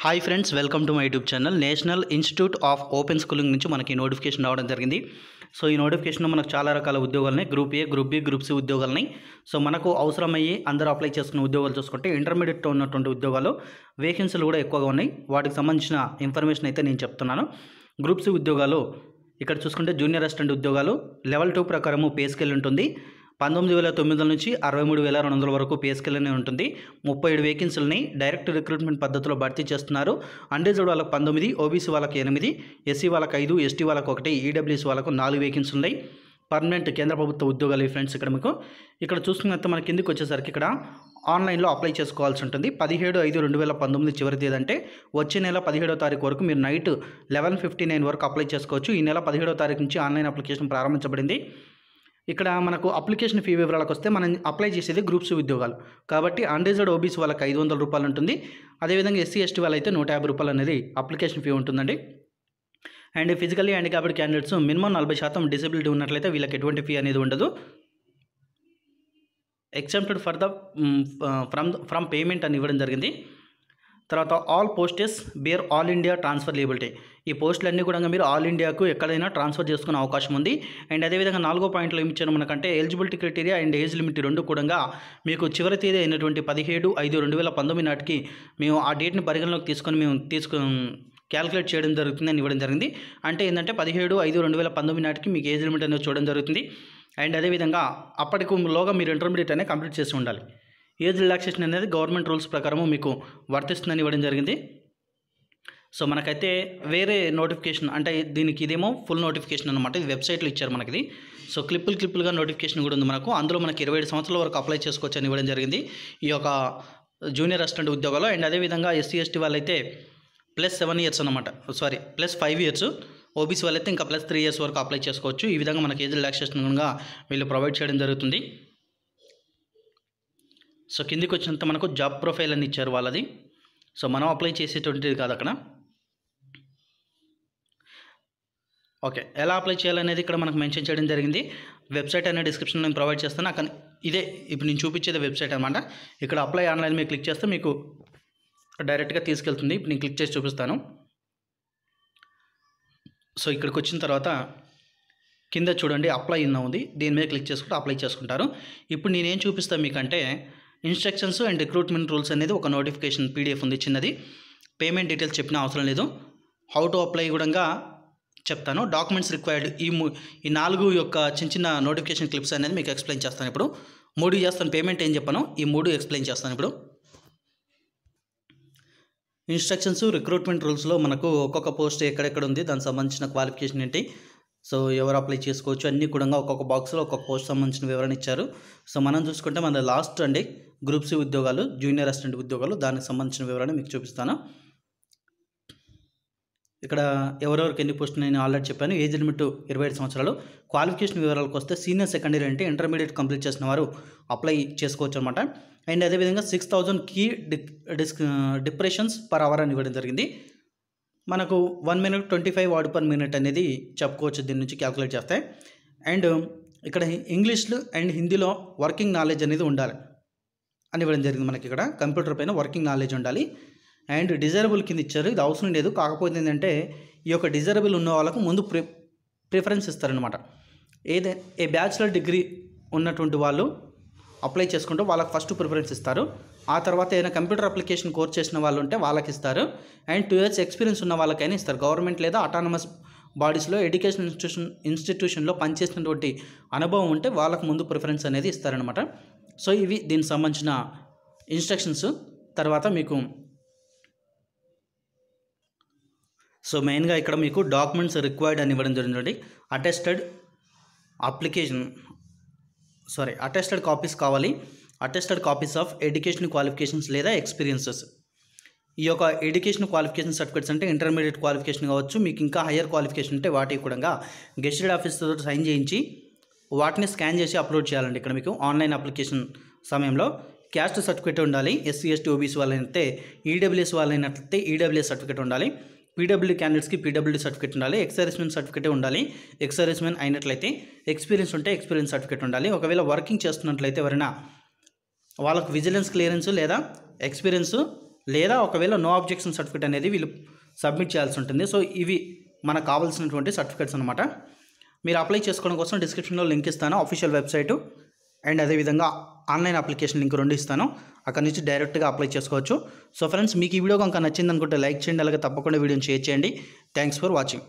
Hi friends, welcome to my YouTube channel. National institute of open schooling నుంచి మనకి notification రావడం జరిగింది. So ఈ నోటిఫికేషన్లో మనకు చాలా రకాల ఉద్యోగాలని, group A, group B, group C ఉద్యోగాలని, సో మనకు అవసరమయ్యి అందరూ అప్లై చేసుకున్న ఉద్యోగాలు చూసుకుంటే ఇంటర్మీడియట్లో ఉన్నటువంటి ఉద్యోగాలు వేకెన్సీలు కూడా ఎక్కువగా ఉన్నాయి. వాటికి సంబంధించిన ఇన్ఫర్మేషన్ అయితే నేను చెప్తున్నాను. గ్రూప్ సి ఉద్యోగాలు ఇక్కడ చూసుకుంటే జూనియర్ అసిస్టెంట్ ఉద్యోగాలు లెవెల్ 2 ప్రకారము పే స్కేల్ ఉంటుంది. 19,900 నుంచి 63,200 వరకు పే స్కేల్ అనేది ఉంటుంది. 37 వేకెన్సీలని డైరెక్ట్ రిక్రూట్మెంట్ పద్ధతిలో భర్తీ చేస్తున్నారు. అన్రిజర్వ్డ్ వాళ్ళకి 19, ఓబీసీ వాళ్ళకి 8, ఎస్సీ వాళ్ళకి 5, ఎస్టీ వాళ్ళకి 1, ఈడబ్ల్యూఎస్ వాళ్ళకు 4 వేకెన్సీలు ఉన్నాయి. పర్మనెంట్ కేంద్ర ప్రభుత్వ ఉద్యోగాలు ఈ ఫ్రెండ్స్. ఇక్కడ చూసుకున్నట్టు మన కిందికి వచ్చేసరికి ఇక్కడ ఆన్లైన్లో అప్లై చేసుకోవాల్సి ఉంటుంది. 17/5/2019 చివరి తేదీ, అంటే వచ్చే నెల 17వ తారీఖు వరకు మీరు నైట్ 11:59 వరకు అప్లై చేసుకోవచ్చు. ఈ నెల 17వ తారీఖు నుంచి ఆన్లైన్ అప్లికేషన్ ప్రారంభించబడింది. ఇక్కడ మనకు అప్లికేషన్ ఫీ వివరాలకు వస్తే మనం అప్లై చేసేది గ్రూప్స్ ఉద్యోగాలు కాబట్టి అన్రిజర్వ్డ్ ఓబీసీ వాళ్ళకి 500 రూపాయలు ఉంటుంది. అదేవిధంగా ఎస్సీ ఎస్టీ వాళ్ళైతే 150 రూపాయలు అనేది అప్లికేషన్ ఫీ ఉంటుందండి. And physically handicapped candidates minimum 40% disability ఉన్నట్లయితే వీళ్ళకి ఎటువంటి ఫీ అనేది ఉండదు. Exempted for the from payment అని ఇవ్వడం జరిగింది. తర్వాత all posts bear all India transfer liability. ఈ పోస్టులన్నీ కూడా మీరు ఆల్ ఇండియాకు ఎక్కడైనా ట్రాన్స్ఫర్ చేసుకునే అవకాశం ఉంది. అండ్ అదేవిధంగా 4వ పాయింట్లో ఏమి ఇచ్చారు మనకంటే eligibility criteria and age limit రెండు కూడా మీకు చివరి తేదీ అయినటువంటి 17/5/2019 నాటికి మేము ఆ డేట్ని పరిగణలోకి తీసుకొని క్యాలిక్యులేట్ చేయడం జరుగుతుందని ఇవ్వడం జరిగింది. అంటే ఏంటంటే 17/5/2019 నాటికి మీకు ఏజ్ లిమిట్ అనేది చూడడం జరుగుతుంది. అండ్ అదేవిధంగా అప్పటిలోగా మీరు ఇంటర్మీడియట్ అనేది కంప్లీట్ చేసి ఉండాలి. ఏజ్ రిలాక్సేషన్ అనేది గవర్నమెంట్ రూల్స్ ప్రకారము మీకు వర్తిస్తుందని ఇవ్వడం జరిగింది. సో మనకైతే వేరే నోటిఫికేషన్ అంటే దీనికి ఇదేమో ఫుల్ నోటిఫికేషన్ అనమాట. ఇది వెబ్సైట్లో ఇచ్చారు మనకి. సో క్లిప్పులుగా నోటిఫికేషన్ కూడా ఉంది మనకు. అందులో మనకి 27 సంవత్సరాల వరకు అప్లై చేసుకోవచ్చు అని ఇవ్వడం జరిగింది ఈ యొక్క జూనియర్ అసిస్టెంట్ ఉద్యోగాలు. అండ్ అదేవిధంగా ఎస్సీ ఎస్టీ వాళ్ళైతే +7 ఇయర్స్ అనమాట, +5 ఇయర్స్. ఓబీసీ వాళ్ళైతే ఇంకా +3 ఇయర్స్ వరకు అప్లై చేసుకోవచ్చు. ఈ విధంగా మనకి ఏజ్ రిలాక్సేషన్ కూడా వీళ్ళు ప్రొవైడ్ చేయడం జరుగుతుంది. సో కిందికి వచ్చినంత మనకు జాబ్ ప్రొఫైల్ అని ఇచ్చారు వాళ్ళది. సో మనం అప్లై చేసేటువంటిది కాదు అక్కడ. ఓకే, ఎలా అప్లై చేయాలనేది ఇక్కడ మనకు మెన్షన్ చేయడం జరిగింది. వెబ్సైట్ అనే డిస్క్రిప్షన్లో నేను ప్రొవైడ్ చేస్తాను. అక్కడ ఇదే ఇప్పుడు నేను చూపించేది వెబ్సైట్ అనమాట. ఇక్కడ అప్లై ఆన్లైన్ మీద క్లిక్ చేస్తే మీకు డైరెక్ట్గా తీసుకెళ్తుంది. ఇప్పుడు నేను క్లిక్ చేసి చూపిస్తాను. సో ఇక్కడికి వచ్చిన తర్వాత కింద చూడండి అప్లై ఇన్ ఉంది. దీని మీద క్లిక్ చేసుకుంటే అప్లై చేసుకుంటారు. ఇప్పుడు నేనేం చూపిస్తాను మీకంటే ఇన్స్ట్రక్షన్స్ అండ్ రిక్రూట్మెంట్ రూల్స్ అనేది ఒక నోటిఫికేషన్ పీడిఎఫ్ ఉంది చిన్నది. పేమెంట్ డీటెయిల్స్ చెప్పిన అవసరం లేదు. హౌ టు అప్లై కూడా చెప్తాను. డాక్యుమెంట్స్ రిక్వైర్డ్ ఈ 4 యొక్క చిన్న నోటిఫికేషన్ క్లిప్స్ అనేది మీకు ఎక్స్ప్లెయిన్ చేస్తాను. ఇప్పుడు 3 చేస్తాను, పేమెంట్ ఏం చెప్పాను ఈ 3 ఎక్స్ప్లెయిన్ చేస్తాను. ఇప్పుడు ఇన్స్ట్రక్షన్స్, రిక్రూట్మెంట్ రూల్స్లో మనకు ఒక్కొక్క పోస్ట్ ఎక్కడెక్కడ ఉంది, దానికి సంబంధించిన క్వాలిఫికేషన్ ఏంటి, సో ఎవరు అప్లై చేసుకోవచ్చు అన్నీ కూడా ఒక్కొక్క బాక్స్లో ఒక్కొక్క పోస్ట్ సంబంధించిన వివరణ ఇచ్చారు. సో మనం చూసుకుంటే మన లాస్ట్ అండి గ్రూప్ సి ఉద్యోగాలు, జూనియర్ అసిస్టెంట్ ఉద్యోగాలు, దానికి సంబంధించిన వివరణ మీకు చూపిస్తాను. ఇక్కడ ఎవరెవరికి ఎన్ని పోస్టులు నేను ఆల్రెడీ చెప్పాను. ఏజ్ లిమిట్ 25 సంవత్సరాలు. క్వాలిఫికేషన్ వివరాలకు వస్తే సీనియర్ సెకండరీ అంటే ఇంటర్మీడియట్ కంప్లీట్ చేసిన వారు అప్లై చేసుకోవచ్చు అనమాట. అండ్ అదేవిధంగా 6,000 కీ డిప్రెషన్స్ పర్ అవర్ అని ఇవ్వడం జరిగింది. మనకు 1 minute 25 వర్డ్ పర్ మినిట్ అనేది చెప్పుకోవచ్చు దీని నుంచి క్యాలిక్యులేట్ చేస్తే. అండ్ ఇక్కడ ఇంగ్లీష్లో అండ్ హిందీలో వర్కింగ్ నాలెడ్జ్ అనేది ఉండాలి అని ఇవ్వడం జరిగింది. మనకి ఇక్కడ కంప్యూటర్ పైన వర్కింగ్ నాలెడ్జ్ ఉండాలి. అండ్ డిజైరబుల్ కింద ఇచ్చారు, ఇది అవసరం లేదు. కాకపోతే ఏంటంటే ఈ యొక్క డిజైరబుల్ ఉన్న వాళ్ళకు ముందు ప్రిఫరెన్స్ ఇస్తారనమాట. ఏ బ్యాచిలర్ డిగ్రీ ఉన్నటువంటి వాళ్ళు అప్లై చేసుకుంటూ వాళ్ళకి ఫస్ట్ ప్రిఫరెన్స్ ఇస్తారు. ఆ తర్వాత ఏదైనా కంప్యూటర్ అప్లికేషన్ కోర్స్ చేసిన వాళ్ళు ఉంటే వాళ్ళకి ఇస్తారు. అండ్ 2 years ఎక్స్పీరియన్స్ ఉన్న వాళ్ళకైనా ఇస్తారు. గవర్నమెంట్ లేదా అటానమస్ బాడీస్లో ఎడ్యుకేషన్ ఇన్స్టిట్యూషన్లో పనిచేసినటువంటి అనుభవం ఉంటే వాళ్ళకు ముందు ప్రిఫరెన్స్ అనేది ఇస్తారనమాట. సో ఇవి దీనికి సంబంధించిన ఇన్స్ట్రక్షన్స్. తర్వాత మీకు సో మెయిన్గా ఇక్కడ మీకు డాక్యుమెంట్స్ రిక్వైర్డ్ అని ఇవ్వడం జరిగింది. అటెస్టెడ్ కాపీస్ కావాలి. Attested copies of education qualifications లేదా ఎక్స్పీరియన్సెస్. ఈ యొక్క ఎడ్యుకేషన్ క్వాలిఫికేషన్ సర్టిఫికేట్స్ అంటే ఇంటర్మీడియట్ క్వాలిఫికేషన్ కావచ్చు, మీకు ఇంకా హయ్యర్ క్వాలిఫికేషన్ ఉంటే వాటికి కూడా గెస్టెడ్ ఆఫీసర్తో సైన్ చేయించి వాటిని స్కాన్ చేసి అప్లోడ్ చేయాలండి. ఇక్కడ మీకు ఆన్లైన్ అప్లికేషన్ సమయంలో క్యాస్ట్ సర్టిఫికేట్ ఉండాలి. ఎస్సీ ఎస్టీ ఓబీసీ వాళ్ళైతే ఈడబ్ల్యూఎస్ వాళ్ళైనట్లయితే ఈడబ్ల్యూఎస్ సర్టిఫికేట్ ఉండాలి. పీడబ్ల్యూడీ క్యాండిడేట్స్కి పీడబ్ల్యూడీ సర్టిఫికేట్ ఉండాలి. ఎక్స్-సర్వీస్మెన్ సర్టిఫికేట్ ఉండాలి. ఎక్స్-సర్వీస్మెన్ అయినట్లయితే ఎక్స్పీరియన్స్ ఉంటే ఎక్స్పీరియన్స్ సర్టిఫికేట్ ఉండాలి. ఒకవేళ వర్కింగ్ చేస్తున్నట్లయితే ఎవరైనా వాళ్ళకు విజిలెన్స్ క్లియరెన్స్ లేదా ఎక్స్పీరియన్స్ లేదా ఒకవేళ నో అబ్జెక్షన్ సర్టిఫికేట్ అనేది వీళ్ళు సబ్మిట్ చేయాల్సి ఉంటుంది. సో ఇవి మనకు కావాల్సినటువంటి సర్టిఫికేట్స్ అనమాట. మీరు అప్లై చేసుకోవడం కోసం డిస్క్రిప్షన్లో లింక్ ఇస్తాను, అఫీషియల్ వెబ్సైటు అండ్ అదేవిధంగా ఆన్లైన్ అప్లికేషన్ లింక్ 2 ఇస్తాను. అక్కడ నుంచి డైరెక్ట్గా అప్లై చేసుకోవచ్చు. సో ఫ్రెండ్స్, మీకు ఈ వీడియో కనుక నచ్చింది అనుకుంటే లైక్ చేయండి, అలాగే తప్పకుండా వీడియోని షేర్ చేయండి. Thanks for watching.